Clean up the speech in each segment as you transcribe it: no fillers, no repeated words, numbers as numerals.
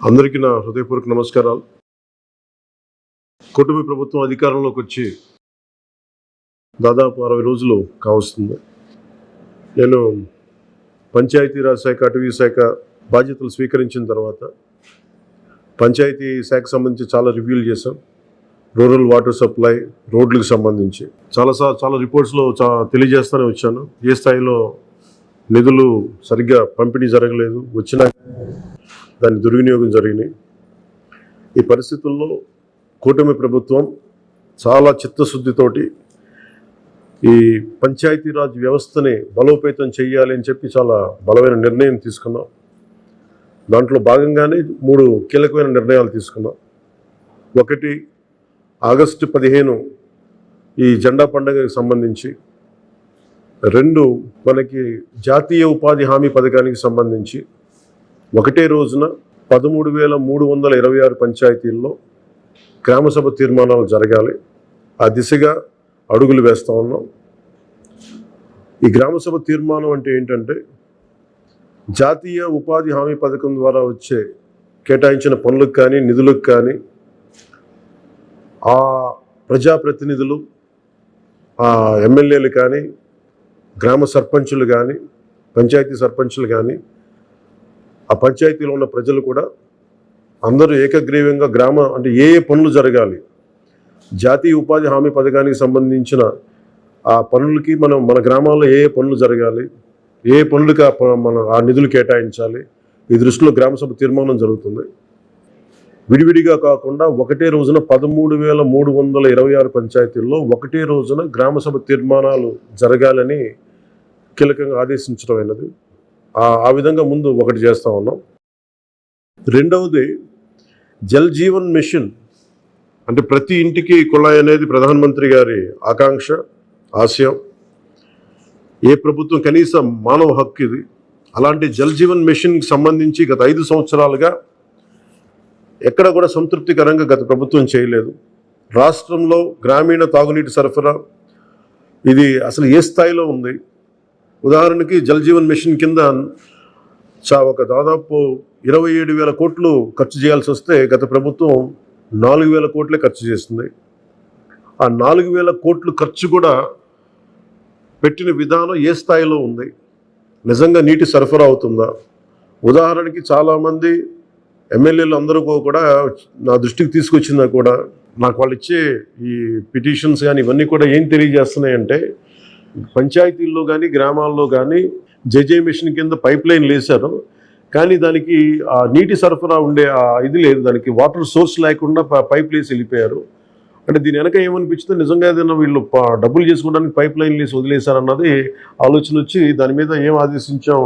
అందరికీ నా హృదయపూర్వక నమస్కారాలు. కూటమి ప్రభుత్వం అధికారంలోకి వచ్చి దాదాపు 60 రోజులు కావస్తుంది. నేను పంచాయతీరాజ్ శాఖ, అటవీ శాఖ బాధ్యతలు స్వీకరించిన తర్వాత పంచాయతీ శాఖకు సంబంధించి చాలా రివ్యూలు చేశాం. రూరల్ వాటర్ సప్లై, రోడ్లకు సంబంధించి చాలా రిపోర్ట్స్లో తెలియజేస్తూనే వచ్చాను. ఏ స్థాయిలో నిధులు సరిగ్గా పంపిణీ జరగలేదు, వచ్చినా దాని దుర్వినియోగం జరిగినాయి. ఈ పరిస్థితుల్లో కూటమి ప్రభుత్వం చాలా చిత్తశుద్ధితోటి ఈ పంచాయతీరాజ్ వ్యవస్థని బలోపేతం చేయాలి అని చెప్పి చాలా బలమైన నిర్ణయం తీసుకున్నాం. దాంట్లో భాగంగానే 3 కీలకమైన నిర్ణయాలు తీసుకున్నాం. ఒకటి, ఆగస్టు 15 ఈ జెండా పండుగకి సంబంధించి. 2, మనకి జాతీయ ఉపాధి హామీ పథకానికి సంబంధించి ఒకటే రోజున 13,326 పంచాయతీల్లో గ్రామసభ తీర్మానాలు జరగాలి. ఆ దిశగా అడుగులు వేస్తూ ఉన్నాం. ఈ గ్రామసభ తీర్మానం అంటే ఏంటంటే, జాతీయ ఉపాధి హామీ పథకం ద్వారా వచ్చే కేటాయించిన పనులకు కానీ నిధులకు కానీ ఆ ప్రజాప్రతినిధులు, ఆ ఎమ్మెల్యేలు కానీ, గ్రామ సర్పంచులు కానీ, పంచాయతీ సర్పంచులు కానీ, ఆ పంచాయతీలో ఉన్న ప్రజలు కూడా అందరూ ఏకగ్రీవంగా అంటే ఏ పనులు జరగాలి, జాతీయ ఉపాధి హామీ పథకానికి సంబంధించిన ఆ పనులకి మన గ్రామాల్లో ఏ పనులు జరగాలి, ఏ పనులకి ఆ నిధులు కేటాయించాలి, ఈ దృష్టిలో గ్రామసభ తీర్మానం జరుగుతుంది. విడివిడిగా కాకుండా ఒకటే రోజున 13,326 పంచాయతీల్లో ఒకటే రోజున గ్రామసభ తీర్మానాలు జరగాలని కీలకంగా ఆదేశించడం అయినది. ఆ విధంగా ముందు ఒకటి చేస్తూ ఉన్నాం. రెండవది, జల్ జీవన్ మిషన్. అంటే ప్రతి ఇంటికి కుళాయి అనేది ప్రధానమంత్రి గారి ఆకాంక్ష, ఆశయం. ఏ ప్రభుత్వం కనీసం మానవ హక్కు ఇది. అలాంటి జల్ జీవన్ మిషన్కి సంబంధించి గత 5 సంవత్సరాలుగా ఎక్కడ కూడా సంతృప్తికరంగా గత ప్రభుత్వం చేయలేదు. రాష్ట్రంలో గ్రామీణ తాగునీటి సరఫరా ఇది అసలు ఏ స్థాయిలో ఉంది? ఉదాహరణకి జల్ జీవన్ మిషన్ కింద ఒక దాదాపు 27,000 కోట్లు ఖర్చు చేయాల్సి వస్తే గత ప్రభుత్వం 4,000 కోట్లే ఖర్చు చేస్తుంది. ఆ 4,000 కోట్లు ఖర్చు కూడా పెట్టిన విధానం ఏ స్థాయిలో ఉంది? నిజంగా నీటి సరఫరా అవుతుందా? ఉదాహరణకి చాలామంది ఎమ్మెల్యేలు అందరూ కూడా నా దృష్టికి తీసుకొచ్చిందా కూడా, నాకు వాళ్ళు ఇచ్చే ఈ పిటిషన్స్ కానీ ఇవన్నీ కూడా ఏం తెలియజేస్తున్నాయంటే, పంచాయతీల్లో కానీ గ్రామాల్లో కానీ జేజే మిషన్ కింద పైప్ లైన్లు వేశారు, కానీ దానికి ఆ నీటి సరఫరా ఉండే ఇది లేదు, దానికి వాటర్ సోర్స్ లేకుండా పైప్ వేసి వెళ్ళిపోయారు. అంటే దీని వెనక ఏమనిపించిందో, నిజంగా ఏదైనా వీళ్ళు డబ్బులు చేసుకోవడానికి పైప్ లైన్లు వేసి వదిలేశారన్నది ఆలోచన వచ్చి దాని మీద ఏం ఆదేశించాం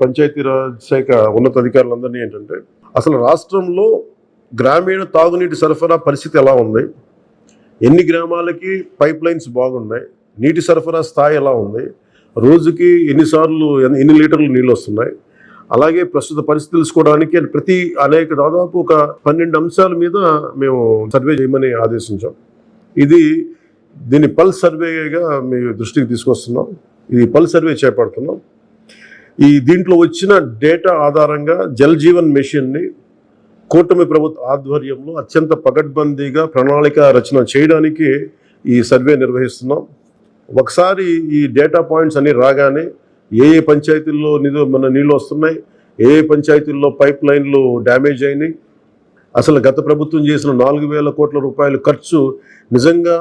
పంచాయతీరాజ్ శాఖ ఉన్నతాధికారులందరినీ ఏంటంటే, అసలు రాష్ట్రంలో గ్రామీణ తాగునీటి సరఫరా పరిస్థితి ఎలా ఉంది, ఎన్ని గ్రామాలకి పైప్ లైన్స్ బాగున్నాయి, నీటి సరఫరా స్థాయి ఎలా ఉంది, రోజుకి ఎన్ని లీటర్లు నీళ్ళు వస్తున్నాయి, అలాగే ప్రస్తుత పరిస్థితి తెలుసుకోవడానికి దాదాపు ఒక 12 అంశాల మీద మేము సర్వే చేయమని ఆదేశించాం. దీన్ని పల్స్ సర్వేగా మీ దృష్టికి తీసుకొస్తున్నాం. ఇది పల్స్ సర్వే చేపడుతున్నాం. దీంట్లో వచ్చిన డేటా ఆధారంగా జల్ జీవన్ మిషన్ని కూటమి ప్రభుత్వ ఆధ్వర్యంలో అత్యంత పకడ్బందీగా ప్రణాళిక రచన చేయడానికి ఈ సర్వే నిర్వహిస్తున్నాం. ఒకసారి ఈ డేటా పాయింట్స్ అన్ని రాగానే ఏ పంచాయతీల్లో నీళ్ళు వస్తున్నాయి, ఏ పంచాయతీల్లో పైప్ లైన్లు డ్యామేజ్ అయినాయి, అసలు గత ప్రభుత్వం చేసిన 4,000 కోట్ల రూపాయల ఖర్చు నిజంగా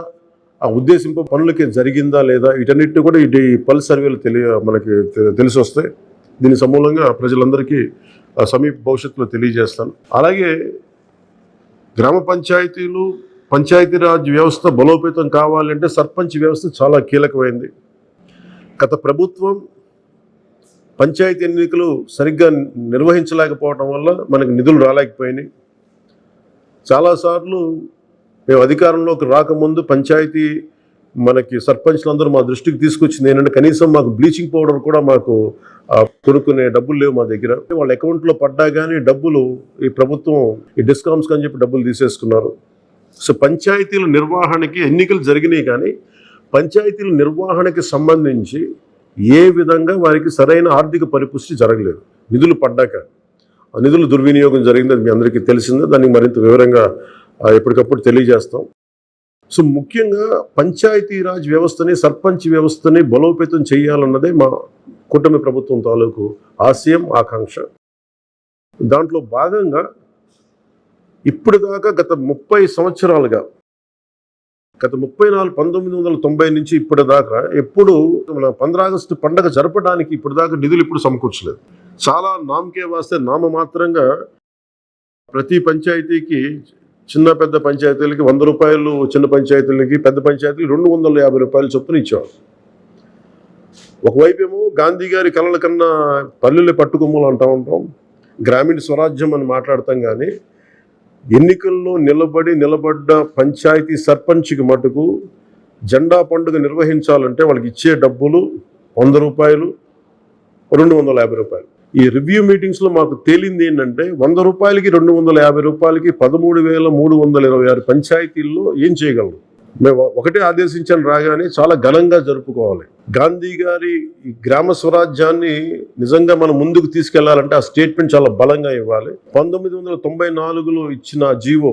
ఆ ఉద్దేశింపు పనులకి జరిగిందా లేదా, వీటన్నిటిని కూడా ఈ పల్స్ సర్వేలు మనకి తెలిసి వస్తాయి. దీని సమూలంగా ప్రజలందరికీ సమీప భవిష్యత్తులో తెలియజేస్తాను. అలాగే గ్రామ పంచాయతీలు, పంచాయతీరాజ్ వ్యవస్థ బలోపేతం కావాలంటే సర్పంచ్ వ్యవస్థ చాలా కీలకమైంది. గత ప్రభుత్వం పంచాయతీ ఎన్నికలు సరిగ్గా నిర్వహించలేకపోవడం వల్ల మనకు నిధులు రాలేకపోయినాయి. చాలాసార్లు మేము అధికారంలోకి రాకముందు పంచాయతీ మనకి సర్పంచ్లందరూ మా దృష్టికి తీసుకొచ్చింది ఏంటంటే, కనీసం మాకు బ్లీచింగ్ పౌడర్ కూడా మాకు కొనుక్కునే డబ్బులు లేవు మా దగ్గర. వాళ్ళ అకౌంట్లో పడ్డా కానీ డబ్బులు ఈ ప్రభుత్వం ఈ డిస్కౌంట్స్కి అని చెప్పి డబ్బులు తీసేసుకున్నారు. సో పంచాయతీల నిర్వహణకి ఎన్నికలు జరిగినాయి, కానీ పంచాయతీల నిర్వహణకి సంబంధించి ఏ విధంగా వారికి సరైన ఆర్థిక పరిపుష్టి జరగలేదు నిధులు పడ్డాక. నిధుల దుర్వినియోగం జరిగింది, అది మీ అందరికీ తెలిసిందే. దానికి మరింత వివరంగా ఎప్పటికప్పుడు తెలియజేస్తాం. సో ముఖ్యంగా పంచాయతీరాజ్ వ్యవస్థని, సర్పంచ్ వ్యవస్థని బలోపేతం చేయాలన్నదే మా కూటమి ప్రభుత్వం తాలూకు ఆశయం, ఆకాంక్ష. దాంట్లో భాగంగా ఇప్పటిదాకా గత 30 సంవత్సరాలుగా, గత 1990 నుంచి ఇప్పటిదాకా ఎప్పుడు మన 15 ఆగస్టు పండగ జరపడానికి ఇప్పటిదాకా నిధులు ఇప్పుడు సమకూర్చలేదు. చాలా నామకే వాస్తే నామమాత్రంగా ప్రతి పంచాయతీకి, చిన్న పెద్ద పంచాయతీలకి 100 రూపాయలు, చిన్న పంచాయతీలకి, పెద్ద పంచాయతీలకి 250 రూపాయలు చొప్పున ఇచ్చేవాళ్ళు. ఒకవైపేమో గాంధీ గారి కలల కన్నా పల్లెలు పట్టుకొమ్మలు అంటూ ఉంటాం, గ్రామీణ స్వరాజ్యం అని మాట్లాడతాం. కానీ ఎన్నికల్లో నిలబడ్డ పంచాయతీ సర్పంచ్కి మటుకు జెండా పండుగ నిర్వహించాలంటే వాళ్ళకి ఇచ్చే డబ్బులు 100 రూపాయలు, 250 రూపాయలు. ఈ రివ్యూ మీటింగ్స్లో మాకు తేలింది ఏంటంటే 100 రూపాయలకి, 250 రూపాయలకి 13,326 పంచాయతీల్లో ఏం చేయగలరు? మేము ఒకటే ఆదేశించాను, రాగానే చాలా ఘనంగా జరుపుకోవాలి. గాంధీ గారి ఈ గ్రామ స్వరాజ్యాన్ని నిజంగా మనం ముందుకు తీసుకెళ్లాలంటే ఆ స్టేట్మెంట్ చాలా బలంగా ఇవ్వాలి. 1994లో ఇచ్చిన జీవో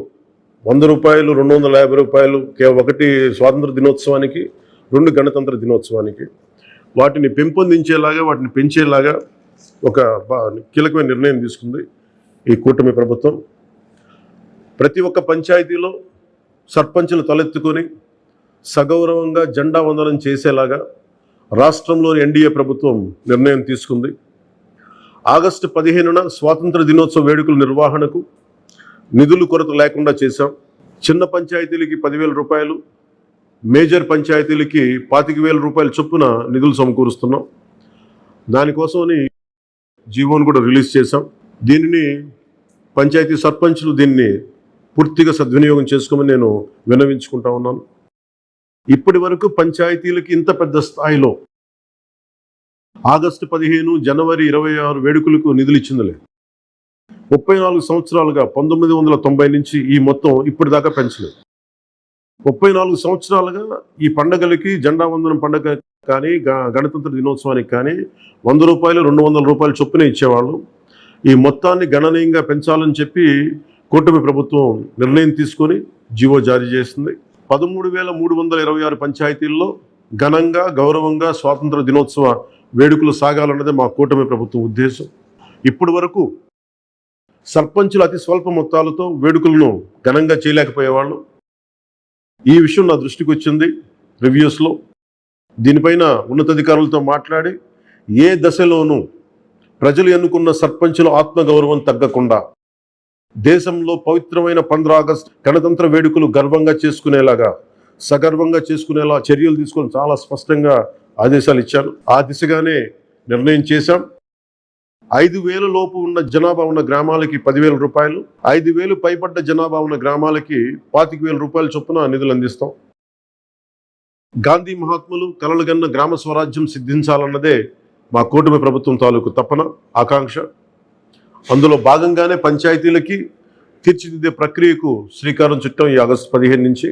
100 రూపాయలు, 250 రూపాయలు, ఒకటి స్వాతంత్ర దినోత్సవానికి, 2 గణతంత్ర దినోత్సవానికి, వాటిని పెంపొందించేలాగా, వాటిని పెంచేలాగా ఒక కీలకమైన నిర్ణయం తీసుకుంది ఈ కూటమి ప్రభుత్వం. ప్రతి ఒక్క పంచాయతీలో సర్పంచులు తలెత్తుకొని సగౌరవంగా జెండా వందనం చేసేలాగా రాష్ట్రంలోని ఎన్డీఏ ప్రభుత్వం నిర్ణయం తీసుకుంది. ఆగస్టు 15న స్వాతంత్ర దినోత్సవ వేడుకల నిర్వహణకు నిధులు కొరత లేకుండా చేశాం. చిన్న పంచాయతీలకి 10,000 రూపాయలు, మేజర్ పంచాయతీలకి 25,000 రూపాయల చొప్పున నిధులు సమకూరుస్తున్నాం. దానికోసమని జీవోను కూడా రిలీజ్ చేశాం. దీనిని పంచాయతీ సర్పంచులు దీన్ని పూర్తిగా సద్వినియోగం చేసుకోమని నేను విన్నవించుకుంటా ఉన్నాను. ఇప్పటి వరకు పంచాయతీలకి ఇంత పెద్ద స్థాయిలో ఆగస్టు 15, జనవరి 26 వేడుకలకు నిధులు ఇచ్చింది లేదు. 34 సంవత్సరాలుగా 1990 నుంచి ఈ మొత్తం ఇప్పటిదాకా పెంచలేదు. 34 సంవత్సరాలుగా ఈ పండగలకి, జెండా వందనం పండగ కానీ, గణతంత్ర దినోత్సవానికి కానీ 100 రూపాయలు, 200 రూపాయలు చొప్పున ఇచ్చేవాళ్ళు. ఈ మొత్తాన్ని గణనీయంగా పెంచాలని చెప్పి కూటమి ప్రభుత్వం నిర్ణయం తీసుకొని జీవో జారీ చేసింది. 13,326 పంచాయతీల్లో ఘనంగా, గౌరవంగా స్వాతంత్ర దినోత్సవ వేడుకలు సాగాలన్నదే మా కూటమి ప్రభుత్వం ఉద్దేశం. ఇప్పటి వరకు సర్పంచులు అతి స్వల్ప మొత్తాలతో వేడుకలను ఘనంగా చేయలేకపోయేవాళ్ళు. ఈ విషయం నా దృష్టికి వచ్చింది రివ్యూస్లో. దీనిపైన ఉన్నతాధికారులతో మాట్లాడి ఏ దశలోనూ ప్రజలు ఎన్నుకున్న సర్పంచుల ఆత్మగౌరవం తగ్గకుండా దేశంలో పవిత్రమైన 15 ఆగస్టు గణతంత్ర వేడుకలు గర్వంగా చేసుకునేలాగా, సగర్వంగా చేసుకునేలా చర్యలు తీసుకొని చాలా స్పష్టంగా ఆదేశాలు ఇచ్చారు. ఆ దిశగానే నిర్ణయం చేశాం. 5,000 లోపు ఉన్న జనాభా ఉన్న గ్రామాలకి 10,000 రూపాయలు, 5,000 పైబడ్డ జనాభా ఉన్న గ్రామాలకి 25,000 రూపాయల చొప్పున నిధులు అందిస్తాం. గాంధీ మహాత్ములు కలలుగన్న గ్రామ స్వరాజ్యం సిద్ధించాలన్నదే మా కూటమి ప్రభుత్వం తాలూకు తపన, ఆకాంక్ష. అందులో భాగంగానే పంచాయతీలకి తీర్చిదిద్దే ప్రక్రియకు శ్రీకారం చుట్టాం. ఈ ఆగస్టు 15 నుంచి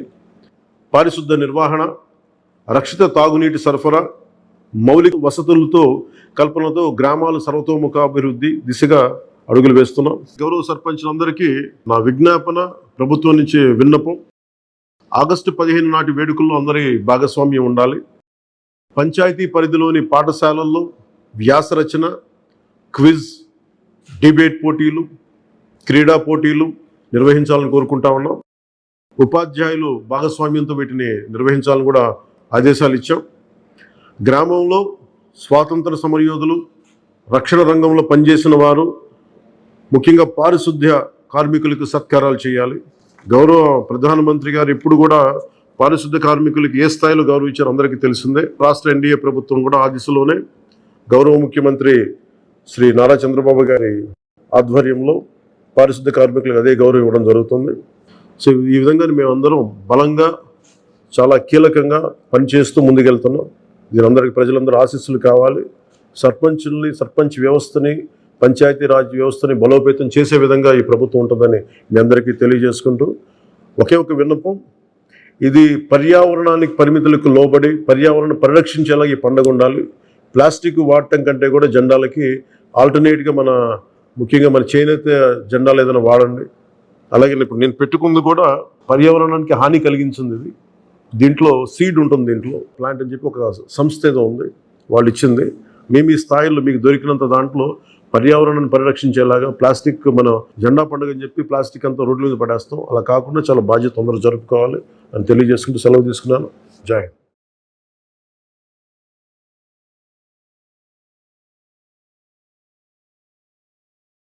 పారిశుద్ధ నిర్వహణ, రక్షిత తాగునీటి సరఫరా, మౌలిక వసతులతో కల్పనతో గ్రామాలు సర్వతోముఖాభివృద్ధి దిశగా అడుగులు వేస్తున్నాం. గౌరవ సర్పంచులందరికీ నా విజ్ఞాపన, ప్రభుత్వం నుంచి విన్నపం, ఆగస్టు 15 నాటి వేడుకల్లో అందరి భాగస్వామ్యం ఉండాలి. పంచాయతీ పరిధిలోని పాఠశాలల్లో వ్యాసరచన, క్విజ్, డిబేట్ పోటీలు, క్రీడా పోటీలు నిర్వహించాలని కోరుకుంటా ఉన్నాం. ఉపాధ్యాయులు భాగస్వామ్యంతో వీటిని నిర్వహించాలని కూడా ఆదేశాలు ఇచ్చాం. గ్రామంలో స్వాతంత్ర సమరయోధులు, రక్షణ రంగంలో పనిచేసిన వారు, ముఖ్యంగా పారిశుద్ధ్య కార్మికులకు సత్కారాలు చేయాలి. గౌరవ ప్రధానమంత్రి గారు ఇప్పుడు కూడా పారిశుద్ధ్య కార్మికులకు ఏ స్థాయిలో గౌరవించారో అందరికీ తెలిసిందే. రాష్ట్ర ఎన్డీఏ ప్రభుత్వం కూడా ఆ దిశలోనే గౌరవ ముఖ్యమంత్రి శ్రీ నారా చంద్రబాబు గారి ఆధ్వర్యంలో పారిశుద్ధ్య కార్మికులకు అదే గౌరవం ఇవ్వడం జరుగుతుంది. సో ఈ విధంగా మేమందరం బలంగా, చాలా కీలకంగా పనిచేస్తూ ముందుకెళ్తున్నాం. దీనందరికీ ప్రజలందరూ ఆశీస్సులు కావాలి. సర్పంచ్ వ్యవస్థని, పంచాయతీరాజ్ వ్యవస్థని బలోపేతం చేసే విధంగా ఈ ప్రభుత్వం ఉంటుందని మీ అందరికీ తెలియజేసుకుంటూ, ఒకే ఒక విన్నపం, ఇది పర్యావరణానికి పరిమితులకు లోబడి పర్యావరణ పరిరక్షించేలా ఈ పండుగ ఉండాలి. ప్లాస్టిక్ వాడటం కంటే కూడా జెండాలకి ఆల్టర్నేట్గా మన ముఖ్యంగా మన చేనేత జెండాలు ఏదైనా వాడండి. అలాగే ఇప్పుడు నేను పెట్టుకుంది కూడా పర్యావరణానికి హాని కలిగించింది ఇది. దీంట్లో సీడ్ ఉంటుంది, దీంట్లో ప్లాంట్ అని చెప్పి ఒక సంస్థ ఏదో ఉంది, వాళ్ళు ఇచ్చింది. మేము ఈ స్థాయిలో మీకు దొరికినంత దాంట్లో పర్యావరణాన్ని పరిరక్షించేలాగా ప్లాస్టిక్, మన జెండా పండుగ అని చెప్పి ప్లాస్టిక్ అంతా రోడ్ల మీద పడేస్తాం. అలా కాకుండా చాలా బాధ్యత తొందరగా జరుపుకోవాలి అని తెలియజేసుకుంటూ సెలవు తీసుకున్నాను. జై హింద్.